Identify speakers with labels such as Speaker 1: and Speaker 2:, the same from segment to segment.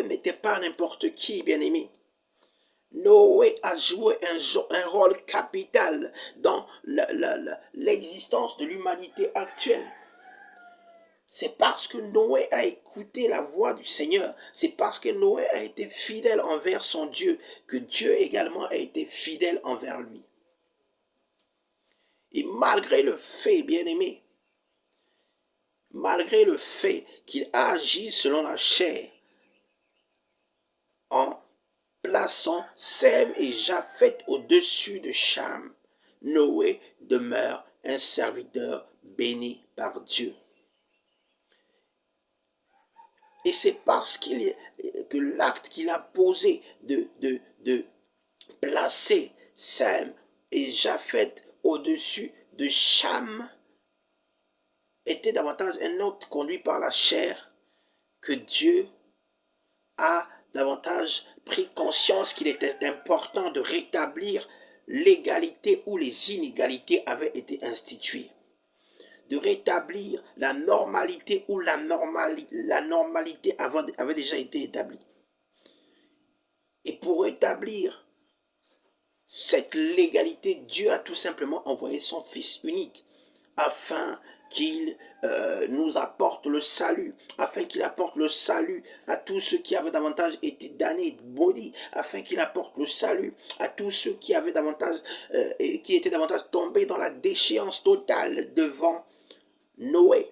Speaker 1: Noé n'était pas n'importe qui, bien-aimé. Noé a joué un rôle capital dans l'existence de l'humanité actuelle. C'est parce que Noé a écouté la voix du Seigneur, c'est parce que Noé a été fidèle envers son Dieu, que Dieu également a été fidèle envers lui. Et malgré le fait, bien-aimé, malgré le fait qu'il a agi selon la chair, en plaçant Sem et Japheth au-dessus de Cham, Noé demeure un serviteur béni par Dieu. Et c'est parce que l'acte qu'il a posé de placer Sem et Japheth au-dessus de Cham était davantage un acte conduit par la chair que Dieu a davantage pris conscience qu'il était important de rétablir l'égalité où les inégalités avaient été instituées, de rétablir la normalité où la normalité avait déjà été établie. Et pour rétablir cette légalité, Dieu a tout simplement envoyé son Fils unique afin qu'il nous apporte le salut, afin qu'il apporte le salut à tous ceux qui avaient davantage été damnés, maudits, afin qu'il apporte le salut à tous ceux qui avaient davantage, qui étaient davantage tombés dans la déchéance totale devant Noé.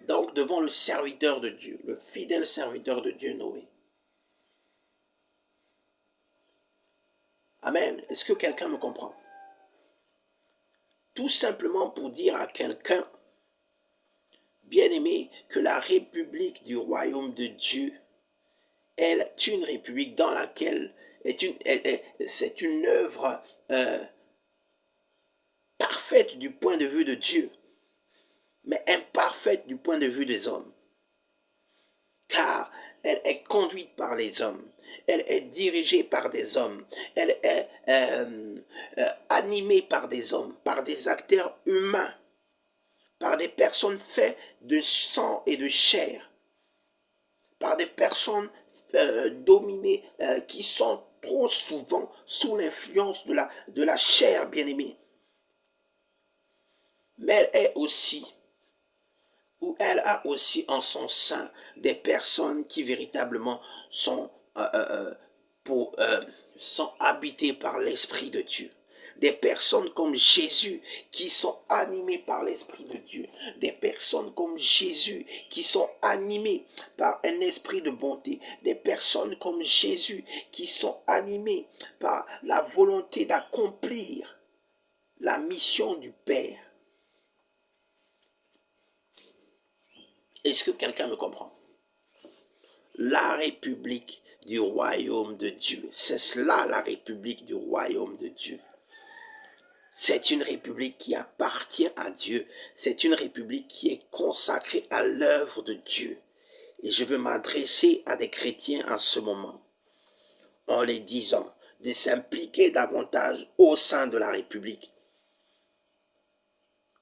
Speaker 1: Donc devant le serviteur de Dieu, le fidèle serviteur de Dieu, Noé. Amen. Est-ce que quelqu'un me comprend? Tout simplement pour dire à quelqu'un, bien-aimé, que la république du royaume de Dieu, elle est une république dans laquelle c'est une œuvre parfaite du point de vue de Dieu, mais imparfaite du point de vue des hommes. Car elle est conduite par les hommes, elle est dirigée par des hommes, elle est animée par des hommes, par des acteurs humains, par des personnes faites de sang et de chair, par des personnes dominées qui sont trop souvent sous l'influence de la chair, bien-aimée. Mais elle a aussi en son sein des personnes qui véritablement sont habitées par l'Esprit de Dieu. Des personnes comme Jésus qui sont animées par l'Esprit de Dieu. Des personnes comme Jésus qui sont animées par un esprit de bonté. Des personnes comme Jésus qui sont animées par la volonté d'accomplir la mission du Père. Est-ce que quelqu'un me comprend? La République du royaume de Dieu. C'est cela la République du royaume de Dieu. C'est une république qui appartient à Dieu. C'est une république qui est consacrée à l'œuvre de Dieu. Et je veux m'adresser à des chrétiens en ce moment, en les disant de s'impliquer davantage au sein de la république.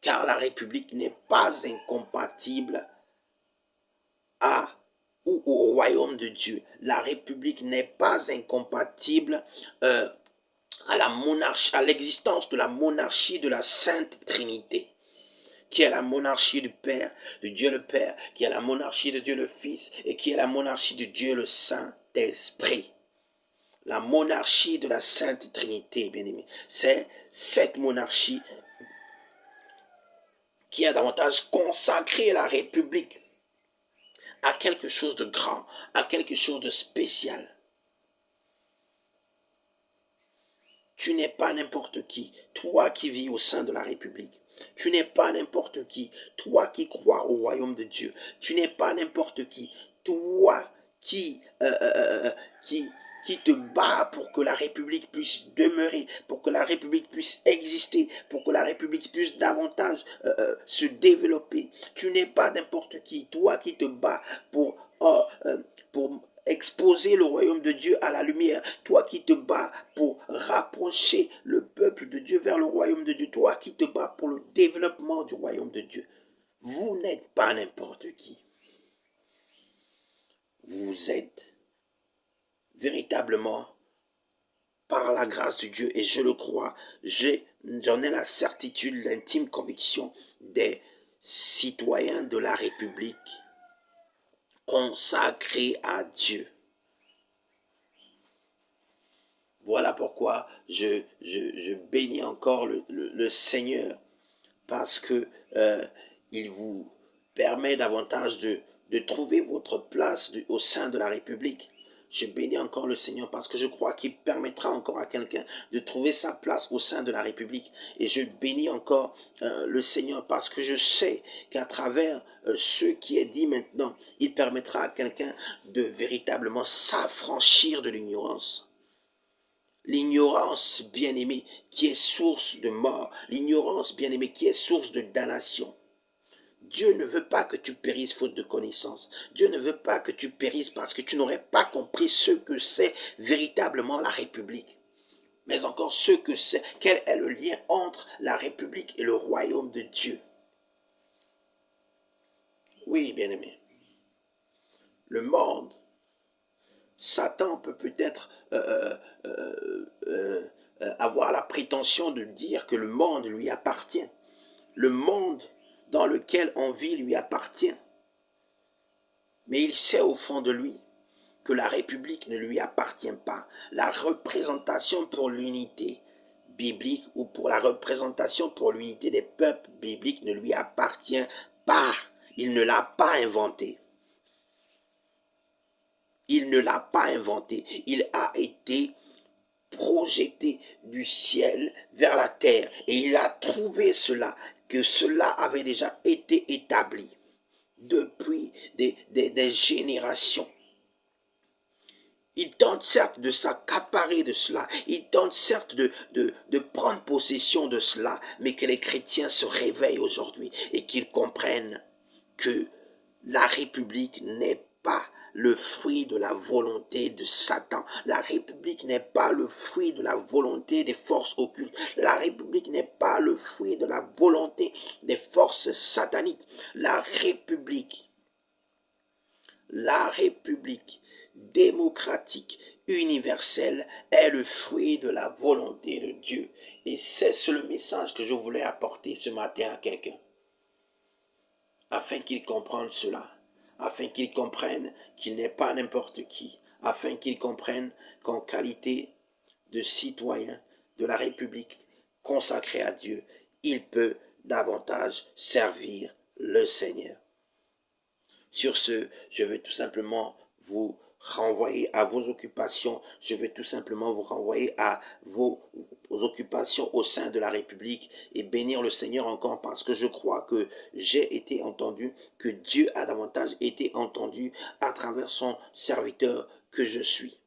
Speaker 1: Car la république n'est pas incompatible ou au royaume de Dieu. La république n'est pas incompatible à l'existence de la monarchie de la Sainte Trinité, qui est la monarchie du Père, de Dieu le Père, qui est la monarchie de Dieu le Fils, et qui est la monarchie de Dieu le Saint-Esprit. La monarchie de la Sainte Trinité, bien-aimé, c'est cette monarchie qui a davantage consacré la République à quelque chose de grand, à quelque chose de spécial. Tu n'es pas n'importe qui, toi qui vis au sein de la République. Tu n'es pas n'importe qui, toi qui crois au royaume de Dieu. Tu n'es pas n'importe qui, toi qui te bats pour que la République puisse demeurer, pour que la République puisse exister, pour que la République puisse davantage se développer. Tu n'es pas n'importe qui, toi qui te bats pour exposer le royaume de Dieu à la lumière, toi qui te bats pour rapprocher le peuple de Dieu vers le royaume de Dieu, toi qui te bats pour le développement du royaume de Dieu. Vous n'êtes pas n'importe qui. vous êtes véritablement, par la grâce de Dieu, et je le crois, j'en ai la certitude, l'intime conviction des citoyens de la République consacrés à Dieu. Voilà pourquoi je bénis encore le Seigneur, parce que il vous permet davantage de trouver votre place au sein de la République. Je bénis encore le Seigneur parce que je crois qu'il permettra encore à quelqu'un de trouver sa place au sein de la République. Et je bénis encore le Seigneur parce que je sais qu'à travers ce qui est dit maintenant, il permettra à quelqu'un de véritablement s'affranchir de l'ignorance. L'ignorance, bien-aimé, qui est source de mort. L'ignorance, bien-aimé, qui est source de damnation. Dieu ne veut pas que tu périsses faute de connaissance. Dieu ne veut pas que tu périsses parce que tu n'aurais pas compris ce que c'est véritablement la République. Mais encore ce que c'est, quel est le lien entre la République et le royaume de Dieu. Oui, bien-aimé. Le monde, Satan peut peut-être avoir la prétention de dire que le monde lui appartient. Le monde dans lequel on vit lui appartient. Mais il sait au fond de lui que la République ne lui appartient pas. La représentation pour l'unité biblique ou pour la représentation pour l'unité des peuples bibliques ne lui appartient pas. Il ne l'a pas inventé. Il ne l'a pas inventé. Il a été projeté du ciel vers la terre et il a trouvé que cela avait déjà été établi depuis des générations. Il tente certes de s'accaparer de cela, il tente certes de prendre possession de cela, mais que les chrétiens se réveillent aujourd'hui et qu'ils comprennent que la République n'est pas le fruit de la volonté de Satan. La République n'est pas le fruit de la volonté des forces occultes. La République n'est pas le fruit de la volonté des forces sataniques. La République démocratique, universelle, est le fruit de la volonté de Dieu. Et c'est le message que je voulais apporter ce matin à quelqu'un, afin qu'il comprenne cela, afin qu'il comprenne qu'il n'est pas n'importe qui, afin qu'il comprenne qu'en qualité de citoyen de la République consacré à Dieu, il peut davantage servir le Seigneur. Sur ce, je vais tout simplement vous renvoyer à vos occupations. Je vais tout simplement vous renvoyer à vos occupations au sein de la République et bénir le Seigneur encore parce que je crois que j'ai été entendu, que Dieu a davantage été entendu à travers son serviteur que je suis.